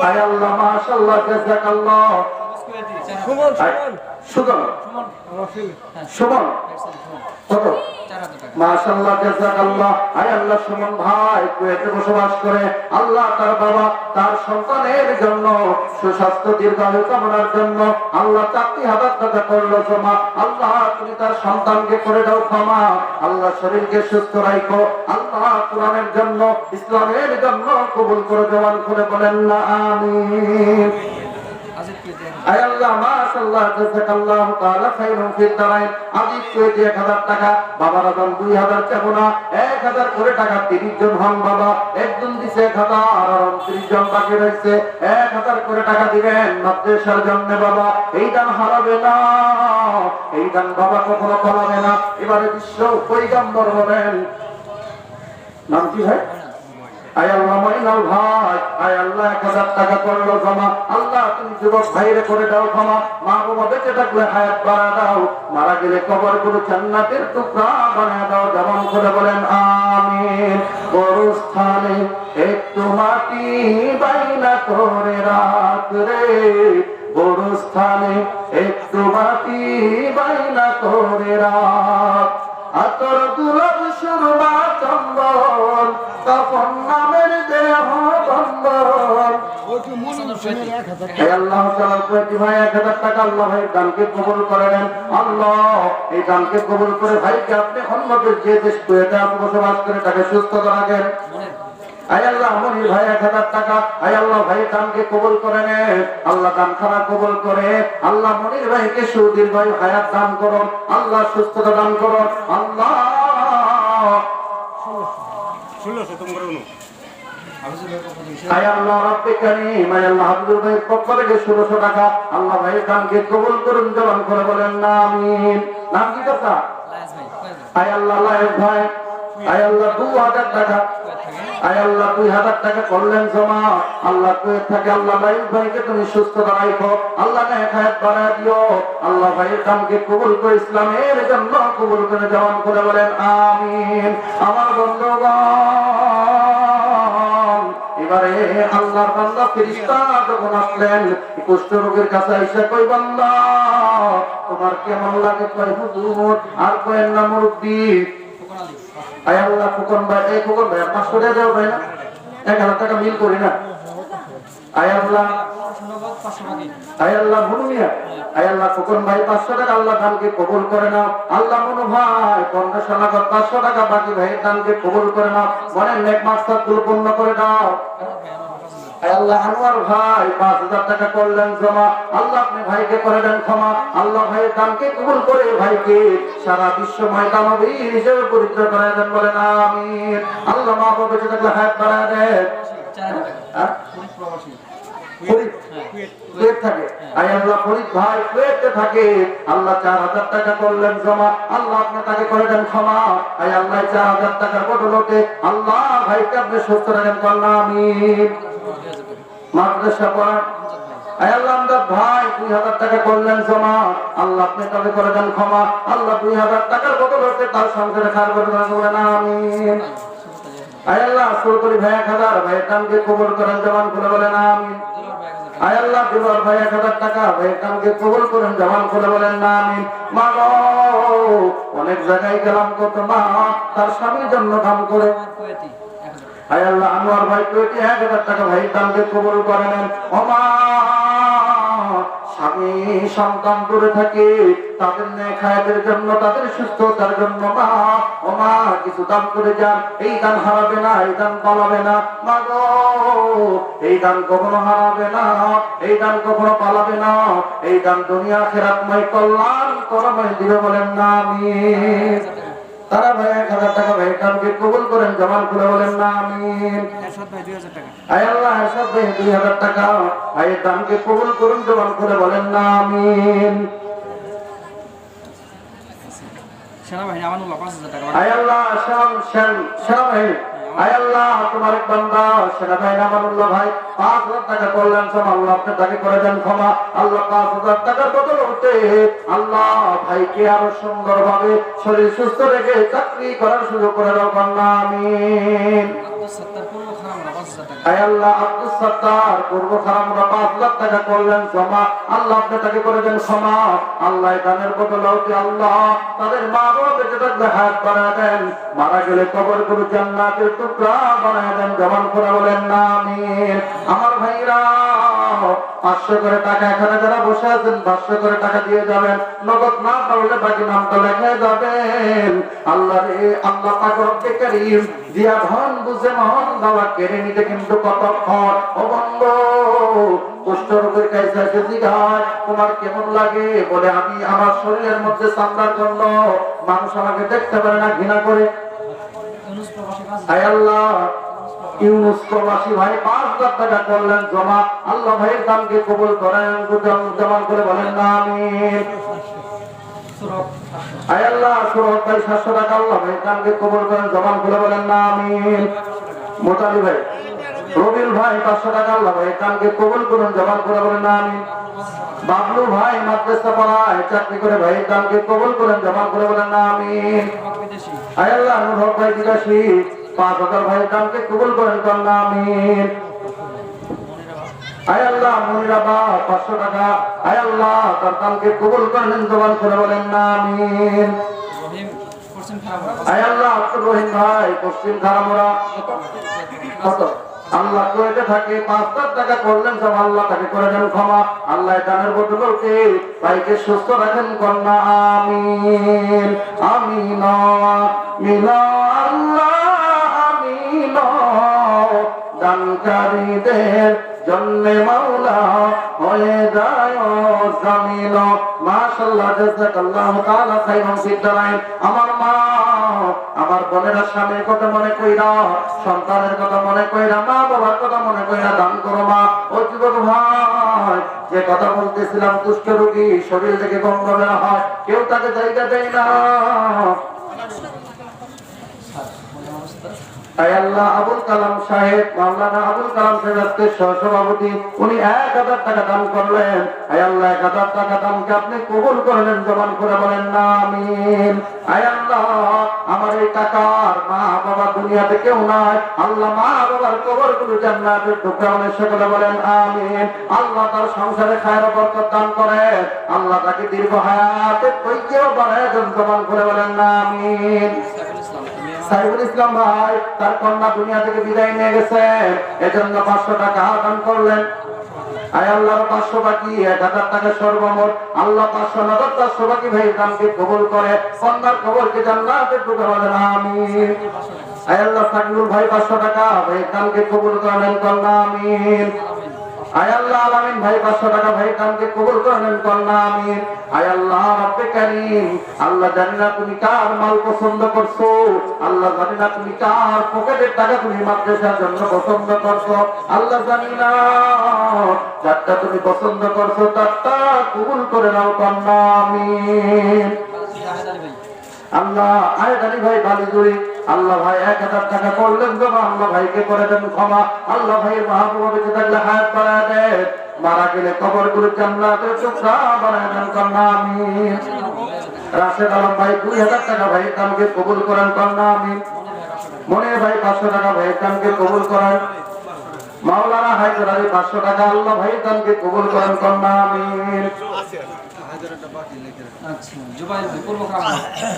আয় আল্লাহ মাশাআল্লাহ জাযাকাল্লাহ সুমন সুমন কত মাশাআল্লাহ জাযাকাল্লাহ আয় আল্লাহ সুমন ভাই কুয়েতে বসবাস করে আল্লাহ তার বাবা তার সন্তানের জন্য সুস্বাস্থ্য দীর্ঘায়ু কামনার জন্য আল্লাহ 4,000 টাকা করলো জমা আল্লাহ তুমি তার সন্তানকে করে দাও ক্ষমা আল্লাহ শরীরকে সুস্থ রাখো আল্লাহ কোরআনের জন্য ইসলামের জন্য কবুল করে জওয়ান করে বলেন না আমিন আয় আল্লাহ মাশাআল্লাহ জাযাকাল্লাহু তাআলা খায়রুন ফিদ দারাইন আজিব কুয়েতে 1000 টাকা বাবার দান 2000 চাবো না 1000 করে টাকা 30 জন হন বাবা একজন দিছে 1000 আর 29 জন বাকি রয়েছে 1000 করে টাকা দিবেন মাদ্রাসার জন্য বাবা এই দান হারাবে না এই দান বাবা কখনো পালাবে না এবারে বিশ্ব পয়গম্বর হবেন নাম কি হয় আয় আল্লাহ মইনাল ভাই আয় আল্লাহ 1000 টাকা করলো জমা আল্লাহ তুমি যুবক ভাইরে করে দাও ক্ষমা মা বাবা বেঁচে থাকলে হায়াত বাড়া দাও মারা গেলে কবর গুলো জান্নাতের টুকরা বানায় দাও যেমন করে বলেন আমিন গোরস্থানে একটু মাটি বাইনা করে রাখ রে গোরস্থানে একটু মাটি বাইনা করে রাখ আতর দুলভ সুরমা চন্দন তখন নামের দেহ বন্ধন আল্লাহ তাআলা প্রতি ভাই 1000 টাকা আল্লাহ ভাই দানকে কবুল করে নেন আল্লাহ এই দানকে কবুল করে ভাইকে আপনি উন্নতির যে দেশ কুয়েতে বসবাস করে তাকে সুস্থ রাখেন আয় আল্লাহ মনির ভাই 1000 টাকা আয় আল্লাহ ভাই দানকে কবুল করে নেন আল্লাহ দান খানা কবুল করে আল্লাহ মনির ভাইকে সুদীর্ঘায়ু হায়াত দান করুন আল্লাহ সুস্থতা দান করুন আল্লাহ 1600 তুমি করুন আয় আল্লাহ রাব্বে কারীম আয় আল্লাহ আব্দুল ভাই পক্ষ থেকে 1600 টাকা আল্লাহ ভাই দানকে কবুল করুন জবান করে বলেন না আমিন নাম কি কথা আয় আল্লাহ লায়েক ভাই আয় আল্লাহ 2000 টাকা আয় আল্লাহ 2000 টাকা করলেন জমা আল্লাহ কুয়েত থেকে আল্লাহ লায়েক ভাইকে তুমি সুস্থতা রাখো আল্লাহ নেক হায়াত বাড়ায় দিও আল্লাহ ভাইয়ের দানকে কবুল করে ইসলামের জন্য কবুল করে জবান করে বলেন আমিন আমার বন্ধুগণ এবারে আল্লাহর বান্দা ফেরেশতা যখন আসলেন কুষ্ঠ রোগীর কাছে এসে কই বান্দা তোমার কেমন লাগে কই হুজুর আর কয়েন না মুরব্বি আয় আল্লাহ ফুকন ভাই এই ফুকন ভাই 500 টাকা দাও ভাই না 1000 টাকা মিল করি না আয় আল্লাহ মুনুমিয়া আয় আল্লাহ ফুকন ভাই 500 টাকা আল্লাহ দানকে কবুল করে নাও আল্লাহ মুনু ভাই 1500 টাকা 500 টাকা বাকি ভাইয়ের দানকে কবুল করে নাও মনের নেক মাকসাদ গুলো পূর্ণ করে দাও আয় আল্লাহ আনোয়ার ভাই 5000 টাকা করলেন জমা আল্লাহ আপনি ভাইকে করে দেন ক্ষমা আল্লাহ ভাইয়ের দানকে কবুল করে ভাইকে সারা বিশ্ব ময়দান নবীর হিসেবে পবিত্র করে দেন বলেন আমিন আল্লাহ মা বাবা বেঁচে থাকলে হায়াত বাড়ায় দেন কুয়েত থাকে আয় আল্লাহ ফরিদ ভাই কুয়েতে থাকে আল্লাহ 4000 টাকা করলেন জমা আল্লাহ আপনি তাকে করে দেন ক্ষমা আয় আল্লাহ 4000 টাকার বদলতে আল্লাহ ভাইকে আপনি সুস্থ রাখেন বলেন আমিন মাদ্রাসা পড়া আয় আল্লাহ আমদাদ ভাই 2000 টাকা করলেন জমা আল্লাহ আপনি তাকে করে দেন ক্ষমা আল্লাহ 2000 টাকার বদলতে তার সংসারে খার বদলান বলেন আমিন আয় আল্লাহ সুরকরি ভাই 1000 ভাইয়ের দানকে কবুল করেন জবান খুলে বলেন আমিন আয় আল্লাহ দিবার ভাই 1000 টাকা ভাইয়ের দানকে কবুল করেন জবান খুলে বলেন না আমিন মা গো অনেক জায়গায় গেলাম কত মা তার স্বামীর জন্য দান করে আয় আল্লাহ আনোয়ার ভাই 1000 টাকা ভাই দানকে কবুল করে নেন ও মা স্বামী সন্তান দূরে থাকে তাদের নেক হায়াতের জন্য তাদের সুস্থতার জন্য মা ও মা কিছু দান করে যান এই দান হারাবে না এই দান পালাবে না মা গো এই দান কখনো হারাবে না এই দান কখনো পালাবে না এই দান দুনিয়া আখিরাতময় কল্যাণ করময় দিবে বলেন না আমিন তারা ভাই 1000 টাকা ভাই দানকে কবুল করেন জবান খুলে বলেন না আমিন এরশাদ ভাই 2000 টাকা আয় আল্লাহ এরশাদ ভাই 2000 টাকা ভাই দানকে কবুল করুন জবান খুলে বলেন না আমিন সেনা ভাই আমানুল্লাহ 5000 টাকা আয় আল্লাহ সেনা ভাই আয় আল্লাহ তোমার এক বান্দা সেনা ভাই আমানুল্লাহ ভাই 5000 টাকা করলেন সব আল্লাহ আপনি তাকে করে দেন ক্ষমা আল্লাহ 5000 টাকার বদলে আল্লাহ ভাইকে আরো সুন্দরভাবে শরীর সুস্থ রেখে চাকরি করার সুযোগ করে দাও আমিন আব্দুল সত্তার পূর্ণ খারাপ 5,000 টাকা। আয় আল্লাহ আব্দুল সত্তার পূর্ব খারামরা 5 লাখ টাকা করলেন জমা, আল্লাহ আপনি তাকে করে দেন ক্ষমা। আল্লাহ দানের বদলে আল্লাহ তাদের মা বাবা বেঁচে থাকলে হায়াত বাড়ায় দেন, মারা গেলে কবর করে জান্নাতের টুকরা বানায় দেন। জবান করে বলেন না আমিন। আমার ভাইরা 500 করে টাকা, এখানে যারা বসে আছেন 500 করে টাকা দিয়ে যাবেন, নগদ না পারলে বাকি নামটা লেখে যাবেন। আল্লাহ রে আল্লাহ পাক রব্বে কারীম দিয়া ধন বুঝে মহন দেওয়া কেড়ে নিতে কিন্তু কতক্ষণ। ও বন্ধু কুষ্ঠরোগের কাছে এসে জিজ্ঞাসা তোমার কেমন লাগে, বলে আমি আমার শরীরের মধ্যে চামড়ার জন্য মানুষ আমাকে দেখতে পারে না, ঘৃণা করে। ইউনুস প্রবাসী 5,000 আয় আল্লাহ ইউনুস প্রবাসী ভাই 5 লাখ টাকা করলেন জমা, আল্লাহ ভাইয়ের দানকে কবুল করেন। জমান করে বলেন না আমিন। সুরক আয় আল্লাহ সুরত ভাই 700 টাকা, আল্লাহ ভাইয়ের দানকে কবুল করেন। জমান করে বলেন না আমিন। মোতালি ভাই, রবিল ভাই 500 টাকা, আল্লাহ ভাইয়ের দানকে কবুল করুন। জমান করে বলেন না আমিন। বাবলু ভাই মাদ্রাসা পড়ায় চাকরি করে, ভাইয়ের দানকে কবুল করেন। জমান করে বলেন না আমিন। বিদেশি আয় আল্লাহ নূর হক ভাই 82, 5,000 ভাইয়ের দানকে কবুল করেন। কন্যা আমিন। আয় আল্লাহ মনিরাবা 500 টাকা, আয় আল্লাহ তার দানকে কবুল করেন। জবান করে বলেন না আমিন। রহিম পশ্চিম খারাপ আয় আল্লাহ আব্দুর রহিম ভাই পশ্চিম খারামরা কত, আল্লাহ কইতে থাকে 5 লাখ টাকা করলেন সব, আল্লাহ তাকে করে দেন ক্ষমা। আল্লাহ দানের বদলে ভাইকে সুস্থ রাখেন। কন্যা আমিন। আমিন আমিন আল্লাহ আমিন। দানকারীদের জন্য মাওলা হয়ে যায় জামিল। মাশাআল্লাহ জাযাকাল্লাহু তাআলা খাইরান ফিদ-দারাইন। আমার মা আমার বোনেরা স্বামীর কথা মনে কইরা, সন্তানের কথা মনে কইরা, মা বাবার কথা মনে কইরা দান করো মা। ও যুবক ভাই, যে কথা বলতেছিলাম কুষ্ঠ রোগী শরীর থেকে গন্ধ বের হয়, কেউ তাকে জায়গা দেয় না। আয় আল্লাহ আবুল কালাম সাহেব, মাওলানা আবুল কালাম সাহেব আজকে সহসভাপতি, উনি 1000 টাকা দান করলেন। আয় আল্লাহ 1000 টাকা দানকে আপনি কবুল করলেন। জবান করে বলেন না আমিন। আয় আল্লাহ আমার এই টাকার মা বাবা দুনিয়াতে কেউ নাই, আল্লাহ মা বাবার কবরগুলো জান্নাতের টুকরা বানায়। সকলে বলেন আমিন। আল্লাহ তার সংসারে খায়ের বরকত দান করেন, আল্লাহ তাকে দীর্ঘ হায়াতে পয়সাও বাড়ায় দেন। জবান করে বলেন না আমিন। সাইফুল ইসলাম ভাই তার কন্যা দুনিয়া থেকে বিদায় নিয়ে গেছে, এজন্য 500 টাকা দান করলেন। আয় আল্লাহ 500 বাকি, 1000 টাকা সর্বমোট। আল্লাহ 500 নগদ 500 বাকি ভাই দানকে কবুল করে, কন্যার কবরকে জান্নাতের টুকরা বানান আমিন। আয় আল্লাহ সাকিবুল ভাই 500 টাকা ভাই দানকে কবুল করেন। কন্যা আমিন। আয় আল্লাহ আলামিন ভাই 500 টাকা ভাই দানকে কবুল করেন। কন্যা আমিন। আয় আল্লাহ রব্বে কারীম, আল্লাহ জানি না তুমি কার মাল পছন্দ করছো, আল্লাহ জানি না তুমি কার পকেটের টাকা তুমি মাদ্রাসার জন্য পছন্দ করছো, আল্লাহ জানি না যারটা তুমি পছন্দ করছো তারটা কবুল করে নাও। কন্যা আমিন। আল্লাহ আয় আলী ভাই বালিজুরি, আল্লাহ ভাই 1000 টাকা করলেন জমা, আল্লাহ ভাইকে করে দেন ক্ষমা। আল্লাহ ভাইয়ের মাহবুবা বেঁচে থাকলে হায়াত বাড়ায় দেন, মারা গেলে কবরগুলো জান্নাতের টুকরা বানায় দেন। কন্যা আমিন। রাশেদ আলম ভাই 2000 টাকা ভাই দানকে কবুল করেন। কন্যা আমিন। মনির ভাই 500 টাকা ভাই দানকে কবুল করেন। মাওলানা হায়দার আলী 500 টাকা, আল্লাহ ভাই দানকে কবুল করেন। কন্যা আমিন। আচ্ছা জুবাইর ভাই পূর্ব খারাপ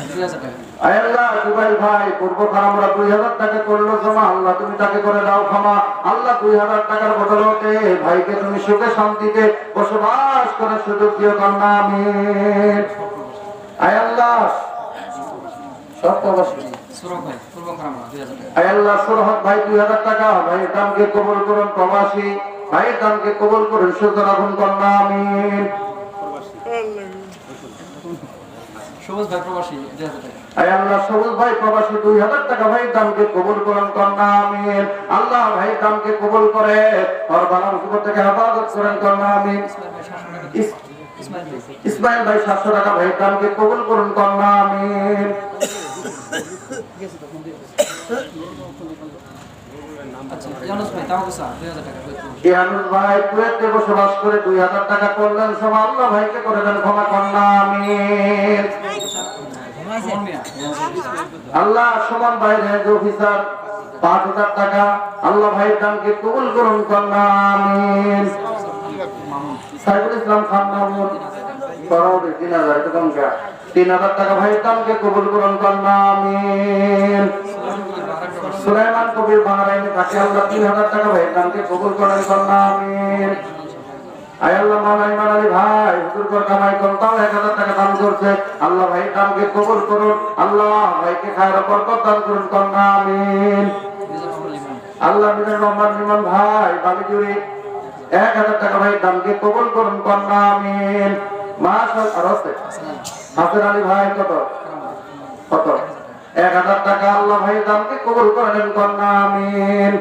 2000 টাকা। আয় আল্লাহ জুবাইর ভাই পূর্ব খারামরা 2000 টাকা করলো জমা, আল্লাহ তুমি তাকে করে দাও ক্ষমা। আল্লাহ 2000 টাকার বদলতে ভাইকে তুমি সুখে শান্তিতে বসবাস করার সুযোগ দিও। কন্যা আমিন। আয় আল্লাহ সত্যবাসী সুরক ভাই পূর্ব খারাপ 2000 টাকা। আয় আল্লাহ সুরহত ভাই 2000 টাকা ভাইয়ের দানকে কবুল করুন। প্রবাসী ভাইয়ের দানকে কবুল করুন, সুস্থ রাখুন। কন্যা আমিন। সবুজ ভাই প্রবাসী 2000 টাকা। আয় আল্লাহ সবুজ ভাই প্রবাসী 2000 টাকা ভাই দানকে কবুল করুন। কন্যা আমিন। আল্লাহ ভাই দানকে কবুল করে আর বালা মুসিবত থেকে হেফাজত করেন। কন্যা আমিন। ইসমাইল ভাই 700 টাকা ভাই দানকে কবুল করুন। কন্যা আমিন। আচ্ছা ইয়ানুস ভাই তাওকুসা 2000 টাকা। ইয়ানুস ভাই কুয়েতে বসবাস করে 2000 টাকা করলেন সব, আল্লাহ ভাইকে করে দেন ক্ষমা। কন্যা আমিন। সুমন মিয়া আল্লাহ সুমন ভাই রেঞ্জ অফিসার 5,000 টাকা আল্লাহ ভাইয়ের দানকে কবুল করুন কন্যা আমিন। সাইফুল ইসলাম খান মাহমুদ 3,000 এটা কম কা 3,000 টাকা ভাইয়ের দানকে কবুল করুন কন্যা আমিন। সুলাইমান কবির বাহরাইনে থাকে আল্লাহ 3,000 টাকা ভাইয়ের দানকে কবুল করেন কন্যা আমিন। আয় আল্লাহ মাওলানা ইমান আলী ভাই হুজুর কর কামাই করুন তাও 1,000 টাকা দান করছে আল্লাহ ভাইয়ের দানকে কবুল করুন আল্লাহ ভাইকে খায়ের বরকত দান করুন কন্যা আমিন। আল্লাহ মিজানুর রহমান লিমন ভাই বালিজুরি 1,000 টাকা ভাইয়ের দানকে কবুল করুন কন্যা আমিন। মাশাআল্লাহ আর আছে হাসান আলী ভাই কত 1,000 টাকা আল্লাহ ভাইয়ের দানকে কবুল করেন কন্যা আমিন।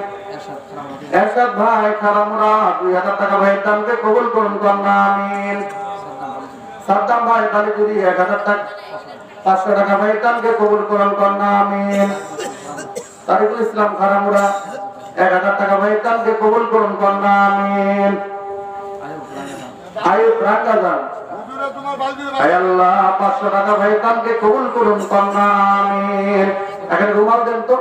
এরশাদ ভাই খারামুরা 2,000 টাকা ভাইয়ের দানকে কবুল করুন কন্যা আমিন। সাদ্দাম ভাই বালিজুরি 1,000 টাকা 500 টাকা ভাইয়ের দানকে কবুল করুন কন্যা আমিন। তারিকুল ইসলাম খারামুরা 1,000 টাকা ভাইয়ের দানকে কবুল করুন কন্যা আমিন। আয়ুব রাঙ্গাজান আয় আল্লাহ 500 টাকা ভাইয়ের দানকে কবুল করুন কন্যা আমিন। এখানে রুমাল দেন তো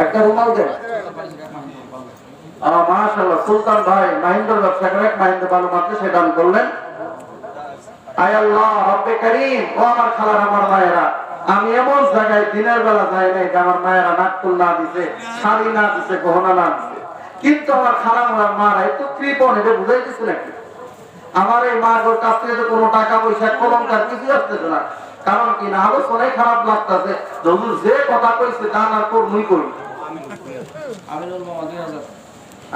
একটা রুমাল দেন। মাশাআল্লাহ সুলতান ভাই মাহিন্দ্র ব্যবসা করে মাহিন্দ্র বালু মাত্র সে দান করলেন। আয় আল্লাহ রব্বে কারীম ও আমার খালার আমার মায়েরা আমি এমন জায়গায় দিনের বেলা যাই নাই যে আমার মায়েরা নাকফুল না দিছে শাড়ি না দিছে গহনা না দিছে কিন্তু আমার খালা আমার মারা এত কৃপণ এটা বুঝাইতেছে নাকি আমার এই মা ওর কাছ থেকে তো কোনো টাকা পয়সা কলঙ্কার কিছু আসতেছে না কারণ কি না আলো শোনাই খারাপ লাগতেছে হুজুর যে কথা কইছে তা না কর মুই কই আমিনুল মামা 2,000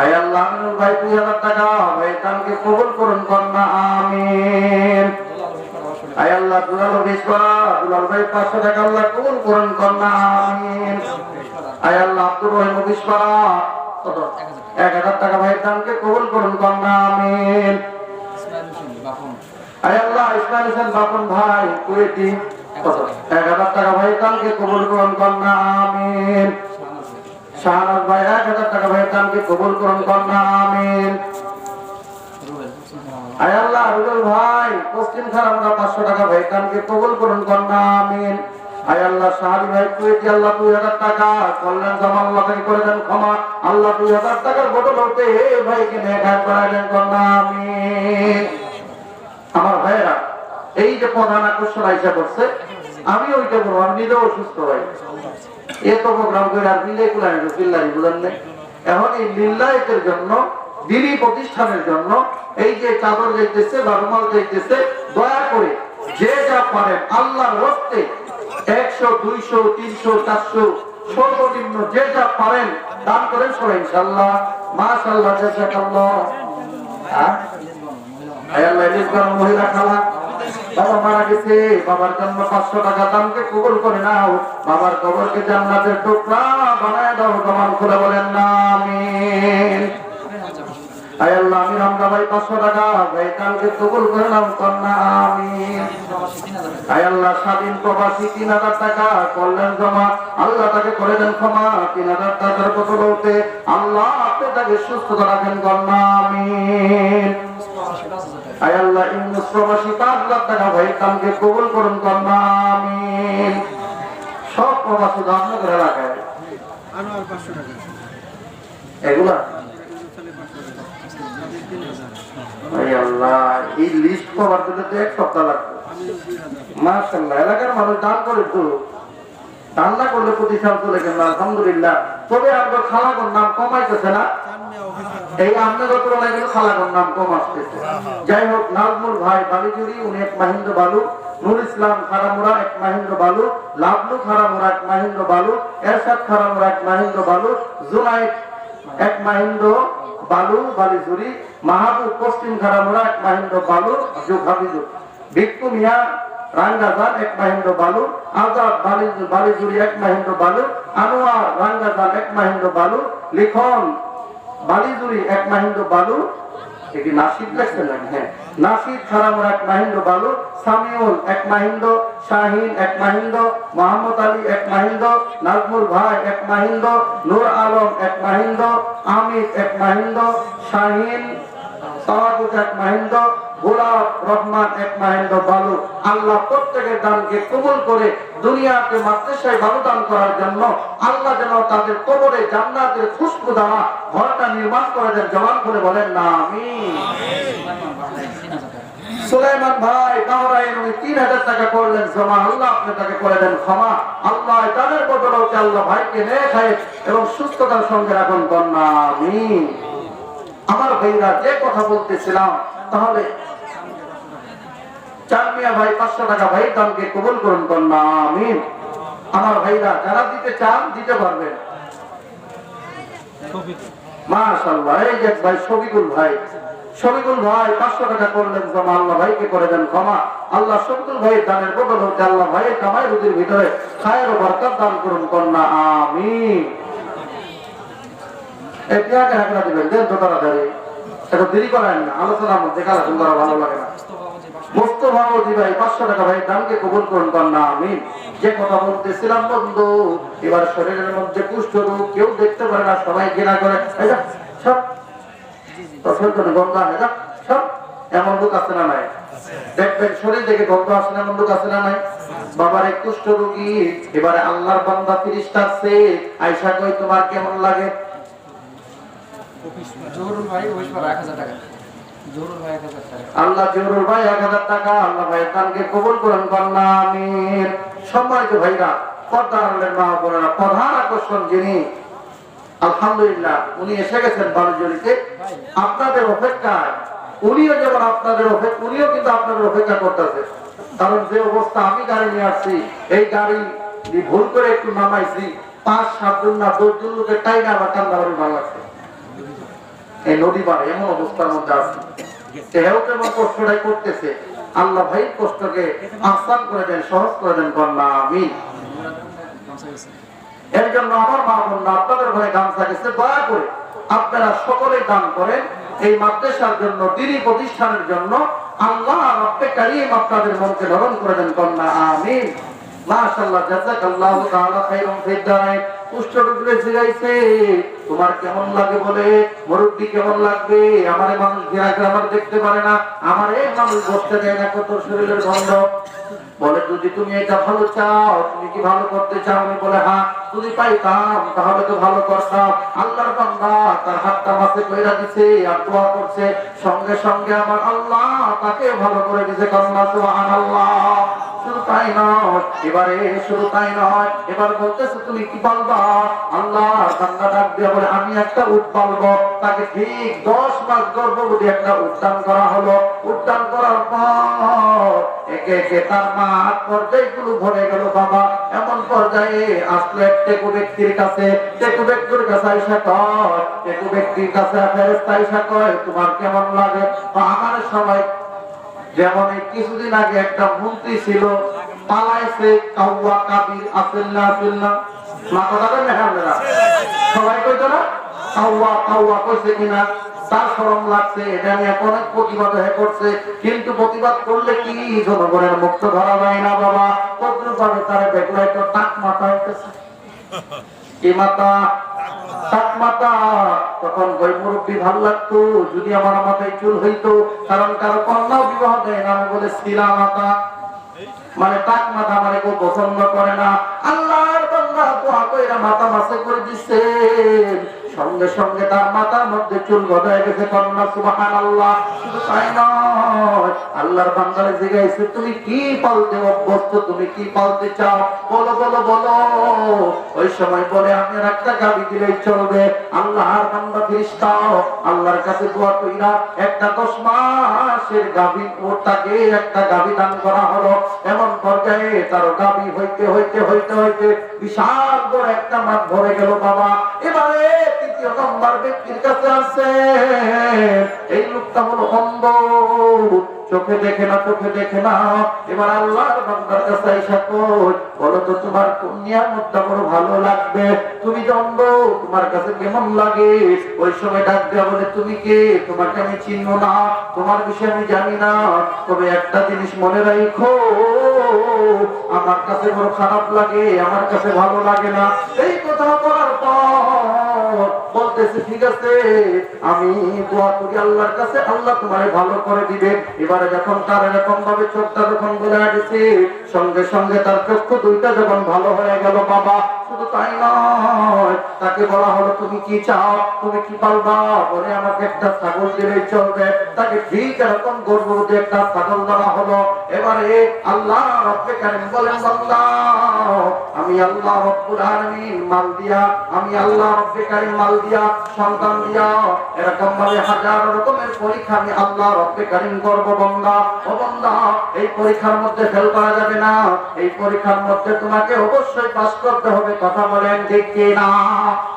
আয় আল্লাহ আমিনুল ভাই 2,000 টাকা ভাই দানকে কবুল করুন কন্যা আমিন। আয় আল্লাহ দুলাল ভাই 500 টাকা আল্লাহ কবুল করুন কন্যা আমিন। আয় আল্লাহ আব্দুর রহিম বিশপাড়া 1,000 টাকা ভাই দানকে কবুল করুন কন্যা আমিন। আয় আল্লাহ ইসমাইল হোসেন বাপন ভাই কুয়েতি 1,000 টাকা ভাই দানকে কবুল করুন কন্যা আমিন। শাহনাজ ভাই 1,000 টাকা ভাই দানকে কবুল করুন কন্যা আমিন। আয় আল্লাহ রুবেল ভাই পশ্চিম খারামরা 500 টাকা ভাই দানকে কবুল করুন কন্যা আমিন। আয় আল্লাহ শাহরি ভাই কুয়েতি আল্লাহ 2,000 টাকা কল্যাণ জামাল আল্লাহ থেকে করে দেন ক্ষমা আল্লাহ 2,000 টাকার বদলতে এই ভাইকে নেখায় করাইলেন কন্যা আমিন। আমার ভাইরা এই যে প্রধান আকর্ষণ আইসা করছে আমি ওইটা বলবো আমি নিজেও অসুস্থ ভাই এত প্রোগ্রাম করে আর মিলে কুলানি চিল্লারি বুঝেন নাই এখন এই লিল্লায়েতের জন্য দিনী প্রতিষ্ঠানের জন্য এই যে চাদর যাইতেছে বা রুমাল যাইতেছে দয়া করে যে যা পারেন আল্লাহর হস্তে 100 200 300 400 সর্বনিম্ন যে যা পারেন দান করেন সবাই ইনশাআল্লাহ মাশাআল্লাহ জাযাকাল্লাহ। আয় আল্লাহ নিষ্কাম মহিলা খালা বাবা মারা গেছে বাবার জন্য 500 টাকা দানকে কবুল করে নাও বাবার কবরকে জান্নাতের টুকরা বানায় দাও জমান খুলে বলেন না আমিন। আয় আল্লাহ আমি রামদা ভাই 500 টাকা ভাই দানকে কবুল করে নাও কন্যা আমিন। আয় আল্লাহ স্বাধীন প্রবাসী 3,000 টাকা কল্যাণ জমা আল্লাহ তাকে করে দেন ক্ষমা 3,000 টাকার বদলতে আল্লাহ আপনি তাকে সুস্থতা রাখেন কন্যা আমিন। আয় আল্লাহ ইউনুস প্রবাসী 5,000 টাকা ভাই দানকে কবুল করুন কন্যা আমিন। সব প্রবাসী দান করে রাখায় আনোয়ার 500 টাকা এগুলা আয় আল্লাহ এই লিস্ট কভার দিতে তো 1 সপ্তাহ লাগবে মাশাআল্লাহ এলাকার মানুষ দান করে তো দান না করলে প্রতিষ্ঠান চলে গেল আলহামদুলিল্লাহ। তবে আপনার খালাগোর নাম কমাইতেছে না এই আপনার যত লাগলো খালাগোর নাম কম আসতেছে। যাই হোক নাজমুল ভাই বালিজুরি উনি 1 মাহিন্দ্র বালু নুর ইসলাম খারামুরা 1 মাহিন্দ্র বালু লাবলু খারামুরা 1 মাহিন্দ্র বালু এরশাদ খারামুরা 1 মাহিন্দ্র বালু জুনাইদ 1 মাহিন্দ্র বালু বালিজুরি মাহবুব পশ্চিম খারামুরা 1 মাহিন্দ্র বালু জুহাবিজু ভিক্টু মিয়া রাঙ্গাজান 1 মাহিন্দ্র বালু আজাদ বালিজুরি 1 মাহিন্দ্র বালু আনোয়ার রাঙ্গাজান 1 মাহিন্দ্র বালু লিখন বালিজুরি 1 মাহিন্দ্র বালু এটি নাসিদ লেখছেন নাকি হ্যাঁ নাসিদ খারামুরা 1 মাহিন্দ্র বালু সামিউল 1 মাহিন্দ্র শাহিন 1 মাহিন্দ্র মোহাম্মদ আলী 1 মাহিন্দ্র নাজমুল ভাই 1 মাহিন্দ্র নূর আলম 1 মাহিন্দ্র আমির 1 মাহিন্দ্র শাহিন তাওয়াগুত এক মাহিন্দ, গোলাপ রহমান এক মাহিন্দ বালু। আল্লাহ প্রত্যেকের দানকে কবুল করে দুনিয়াকে মাদ্রাসায় ভালো দান করার জন্য আল্লাহ যেন তাদের কবরে জান্নাতের খুশবু দ্বারা ঘরটা নির্মাণ করে দেন। জবান করে বলেন না আমিন। সুলাইমান ভাই কাহরাইন উনি 3000 টাকা করলেন জমা, আল্লাহ আপনি তাকে করে দেন ক্ষমা। আল্লাহ তাদের বদলতে আল্লাহ ভাইকে নেক হায়াত এবং সুস্থতার সঙ্গে রাখুন। কন্যা আমিন। আমার ভাইরা যে কথা বলতেছিলাম, তাহলে চাঁদমিয়া ভাই 500 টাকা ভাই দানকে কবুল করুন। কন্যা আমিন। আমার ভাইরা যারা দিতে চান দিতে পারবেন। মাশাআল্লাহ। এই যে ভাই শফিকুল ভাই, শফিকুল ভাই 500 টাকা করলেন জমা, আল্লাহ ভাইকে করে দেন ক্ষমা। আল্লাহ শফিকুল ভাই দানের বদল হতে আল্লাহ ভাইয়ের কামাই রুজির ভিতরে খায়ের ও বরকত দান করুন। কন্যা আমিন। এই টিয়াকে হাঁকড়া দিবেন, দেন তো তাড়াতাড়ি, এটা দেরি করেন না, আলোচনার মধ্যে কালাচুন করা ভালো লাগে না। মোস্তফা বাবুজি ভাই 500 টাকা ভাই দানকে কবুল করুন। কন্যা আমিন। যে কথা বলতেছিলাম বন্ধু, এবার শরীরের মধ্যে কুষ্ঠ রোগ কেউ দেখতে পারে না, সবাই ঘৃণা করে। সব গন্ধ আসে না, সব এমন লোক আছে না নাই? দেখবেন শরীর থেকে গন্ধ আসে না, এমন লোক আছে না নাই? বাবার এক কুষ্ঠ রোগী, এবারে আল্লাহর বান্দা ফেরেশতা আছে, আয়েশা কই তোমার কেমন লাগে? জহুরুল ভাই 1000 টাকা। জহুরুল ভাই 1000 টাকা। আল্লাহ জহুরুল ভাই 1000 টাকা, আল্লাহ ভাই দানকে কবুল করুন। কন্যা আমিন। সম্মানিত ভাইরা, পর্দার আড়ালের মা বোনেরা, প্রধান আকর্ষণ যিনি আলহামদুলিল্লাহ উনি এসে গেছেন বালুজড়িতে আপনাদের অপেক্ষায়। উনিও যেমন আপনাদের অপেক্ষা, উনিও কিন্তু আপনাদের অপেক্ষা করতেছে। কারণ যে অবস্থা আমি গাড়ি নিয়ে আসছি, এই গাড়ি ভুল করে একটু নামাইছি, 5-7 জন না 10 জন লোকের টাইনে আমার কান্দা বাড়ি ভালো লাগছে। এই নদী পাড়ে এমন অবস্থার মধ্যে আছে, সেও কেমন কষ্টটাই করতেছে। আল্লাহ ভাই কষ্টকে আসান করে দেন, সহজ করে দেন। কন্যা আমিন। এর জন্য আমার মা বোনরা আপনাদের ঘরে গামছা গেছে, দয়া করে আপনারা সকলেই দান করেন এই মাদ্রাসার জন্য, দ্বীনি প্রতিষ্ঠানের জন্য। আল্লাহ রাব্বে কারীম আপনাদের মনকে নরম করে দেন। কন্যা আমিন। মাশাআল্লাহ, জাযাকাল্লাহু তাআলা খায়রান ফিদ দারাইন। কুষ্ঠরোগীরা জিগাইছে তোমার কেমন লাগে বলে, মুরব্বি কেমন লাগবে? আমারে মানুষ ঘেরা করে আমার দেখতে পারে না, আমারে মানুষ বসতে দেয় না, কত শরীরের গন্ধ। বলে যদি তুমি এটা ভালো চাও, তুমি কি ভালো করতে চাও? আমি বলে হ্যাঁ, যদি পাইতাম তাহলে তো ভালো করতাম। আল্লাহর বান্দা তার হাতটা মাঝে কইরা দিছে আর দোয়া করছে, সঙ্গে সঙ্গে আমার আল্লাহ তাকে ভালো করে দিছে। কন্যা সুবহানাল্লাহ। শুধু তাই নয়, এবারে শুধু তাই নয়, এবার বলতেছে তুমি কি পালবা? আল্লাহ বান্দা ডাক দিয়ে বলে আমি একটা উট পালবো। তাকে ঠিক 10 মাস গর্ভবতী একটা উদ্যান করা হলো। উদ্যান করার পর একে একে তার মা পর্যায়গুলো ভরে গেল। বাবা এমন পর্যায়ে আসলো এক টেকু ব্যক্তির কাছে। টেকু ব্যক্তির কাছে আইসা কয়, টেকু ব্যক্তির কাছে ফেরেশতা আইসা কয় তোমার কেমন লাগে? আমার সময় যেমন কিছুদিন আগে একটা মন্ত্রী ছিল, পালাইছে, কাউয়া কাবির আসেন না আসেন না, মা কথা মেহামেরা সবাই কইতো না কাউয়া কাউয়া কইছে কিনা? তার শরম লাগছে, এটা নিয়ে অনেক প্রতিবাদ হয়ে করছে, কিন্তু প্রতিবাদ করলে কি জনগণের মুক্ত ধরা যায় না বাবা। কতটুকু ভাবে তারা দেখলাই তো টাক মাথা হইতেছে। কি মাথা? টাক মাথা। তখন ওই মুরব্বী ভাল লাগতো যদি আমার মাথায় চুল হইতো, কারণ কারো কন্যাও বিবাহ দেয় না, আমি বলে শিলা মাথা, মানে টাক মাথা মানে কেউ পছন্দ করে না। আল্লাহর বান্দা দোয়া কইরা মাথা মাসে করে দিচ্ছে, সঙ্গে সঙ্গে তার মাথার মধ্যে চুল গজায় গেছে। কন্যা সুবহানাল্লাহ। শুধু তাই নয়, আল্লাহর বান্দারে জিজ্ঞাসা তুমি কি পালতে অভ্যস্ত, তুমি কি পালতে চাও? বলো বলো বলো। ওই সময় বলে আমি একটা গাভী দিলেই চলবে। আল্লাহর বান্দা ফেরেশতা আল্লাহর কাছে দোয়া কইরা একটা 10 মাসের গাভী, ওর তাকে একটা গাভী দান করা হলো। এমন পর্যায়ে তার গাভী হইতে হইতে হইতে হইতে বিশাল বড় একটা মাঠ ভরে গেল বাবা। এবারে তৃতীয় নম্বর ব্যক্তির কাছে আছে, এই লোকটা হলো অন্ধ, চোখে দেখে না, চোখে দেখে না। এবার আল্লাহর বান্দার কাছে আইসা কই, বলো তো তোমার কোন নিয়ামতটা বড় ভালো লাগবে? তুমি যে অন্ধ, তোমার কাছে কেমন লাগে? ওই সময় ডাক দেয়া বলে তুমি কে? তোমাকে আমি চিনব না, তোমার বিষয়ে আমি জানি না, তবে একটা জিনিস মনে রাখো, আমার কাছে বড় খারাপ লাগে, আমার কাছে ভালো লাগে না। এই কথা বলার পর বলতে বলতেছে ঠিক আছে, আমি দোয়া করি আল্লাহর কাছে, আল্লাহ তোমারে ভালো করে দিবে। এবারে যখন তার এরকম ভাবে চোখটা যখন বলে গেছে, সঙ্গে সঙ্গে তার চক্ষু দুইটা যখন ভালো হয়ে গেল বাবা। শুধু তাই নয়, তাকে বলা হলো তুমি কি চাও, তুমি কি পালবা? বলে আমাকে একটা ছাগল দিলেই চলবে। তাকে ঠিক এরকম গর্ভবতী একটা ছাগল দেওয়া হলো। এবারে আল্লাহ রব্বে কারীম বলেন বান্দা, আমি আল্লাহ রব্বুল আলামিন মাল দিয়া, আমি আল্লাহ রব্বে কারীম মাল দিয়া, সন্তান দিয়া, এরকম ভাবে হাজার রকমের পরীক্ষা আমি আল্লাহ রব্বে কারীম করব বান্দা। ও বান্দা, এই পরীক্ষার মধ্যে ফেল করা যাবে না, এই পরীক্ষার মধ্যে তোমাকে অবশ্যই পাস করতে হবে। কথা বলেন ঠিক কি না?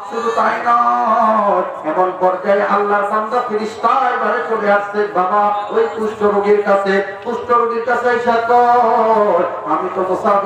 শুধু তাই নয়, এমন পর্যায়ে আল্লাহর বান্দা ফেরেশতা এবারে চলে আসছে বাবা ওই কুষ্ঠ রোগীর কাছে। কুষ্ঠ রোগীর কাছে এসে কয়, আমি তো মুসাফির